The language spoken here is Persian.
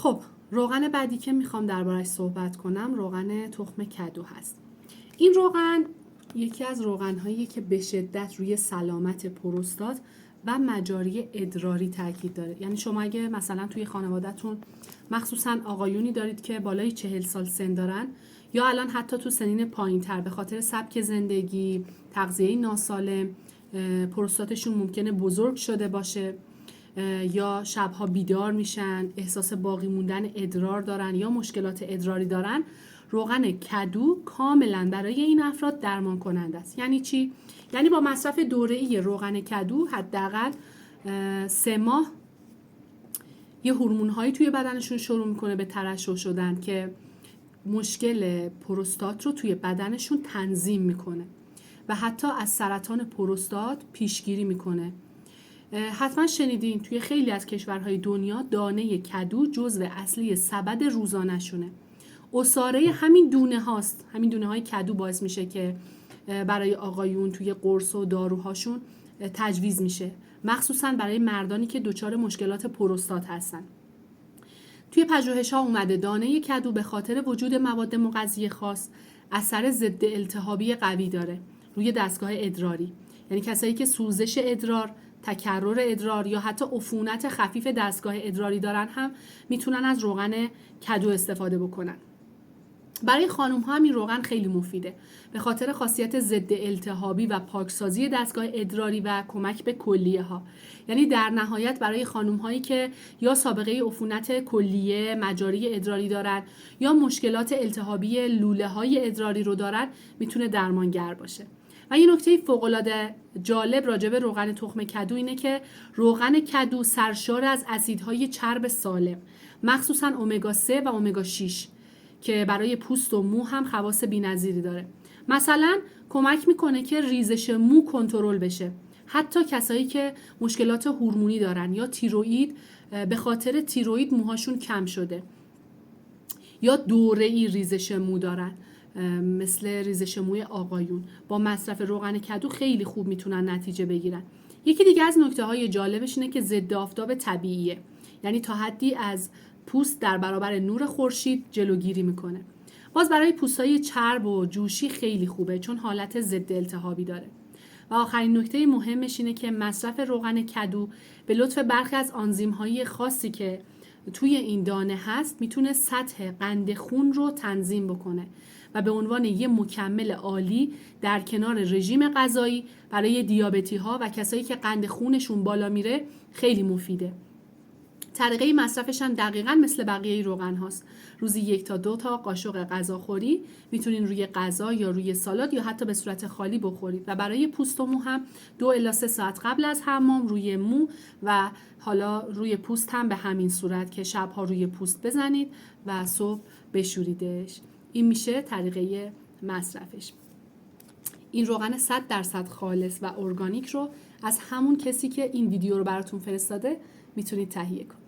خب روغن بعدی که میخوام دربارش صحبت کنم روغن تخم کدو هست. این روغن یکی از روغن‌هایی که به شدت روی سلامت پروستات و مجاری ادراری تاکید داره. یعنی شما اگه مثلا توی خانواده‌تون مخصوصا آقایونی دارید که بالای 40 سال سن دارن یا الان حتی تو سنین پایین‌تر به خاطر سبک زندگی، تغذیه ناسالم پروستاتشون ممکنه بزرگ شده باشه یا شبها بیدار میشن، احساس باقی موندن ادرار دارن یا مشکلات ادراری دارن، روغن کدو کاملا برای این افراد درمان کننده است. یعنی چی؟ یعنی با مصرف دوره‌ای روغن کدو حداقل 3 ماه یه هورمون‌هایی توی بدنشون شروع میکنه به ترشح شدن که مشکل پروستات رو توی بدنشون تنظیم میکنه و حتی از سرطان پروستات پیشگیری میکنه. حتما شنیدین توی خیلی از کشورهای دنیا دانه کدو جزو اصلی سبد روزانه شونه. عصاره همین دونه هاست. همین دونه های کدو باعث میشه که برای آقایون توی قرص و داروهاشون تجویز میشه، مخصوصا برای مردانی که دچار مشکلات پروستات هستن. توی پژوهش‌ها اومده دانه کدو به خاطر وجود مواد مغذی خاص اثر ضد التهابی قوی داره روی دستگاه ادراری. یعنی کسایی که سوزش ادرار، تکرر ادرار یا حتی عفونت خفیف دستگاه ادراری دارن هم میتونن از روغن کدو استفاده بکنن. برای خانم ها هم این روغن خیلی مفیده به خاطر خاصیت ضد التهابی و پاکسازی دستگاه ادراری و کمک به کلیه ها. یعنی در نهایت برای خانم هایی که یا سابقه عفونت کلیه مجاری ادراری دارن یا مشکلات التهابی لوله های ادراری رو دارن میتونه درمانگر باشه. و یه نکته فوق‌العاده جالب راجع به روغن تخم کدو اینه که روغن کدو سرشار از اسیدهای چرب سالم، مخصوصا امگا 3 و امگا 6 که برای پوست و مو هم خواص بی‌نظیری داره. مثلا کمک میکنه که ریزش مو کنترل بشه. حتی کسایی که مشکلات هورمونی دارن یا تیروئید، به خاطر تیروئید موهاشون کم شده یا دوره‌ای ریزش مو دارن مثل ریزش موی آقایون، با مصرف روغن کدو خیلی خوب میتونن نتیجه بگیرن. یکی دیگه از نکته‌های جالبش اینه که ضد آفتاب طبیعیه. یعنی تا حدی از پوست در برابر نور خورشید جلوگیری میکنه. باز برای پوستای چرب و جوشی خیلی خوبه چون حالت ضد التهابی داره. و آخرین نکته مهمش اینه که مصرف روغن کدو به لطف برخی از آنزیم‌های خاصی که توی این دانه هست میتونه سطح قند خون رو تنظیم بکنه و به عنوان یه مکمل عالی در کنار رژیم غذایی برای دیابتی ها و کسایی که قند خونشون بالا میره خیلی مفیده. طریقه مصرفش هم دقیقاً مثل بقیه روغن هاست. روزی 1 تا 2 تا قاشق غذاخوری میتونین روی غذا یا روی سالاد یا حتی به صورت خالی بخورید و برای پوست و مو هم 2 الی 3 ساعت قبل از حمام روی مو و حالا روی پوست هم به همین صورت که شبها روی پوست بزنید و صبح بشوریدش. این میشه طریقه مصرفش. این روغن 100% خالص و ارگانیک رو از همون کسی که این ویدیو رو براتون فرستاده میتونید تهیه کنید.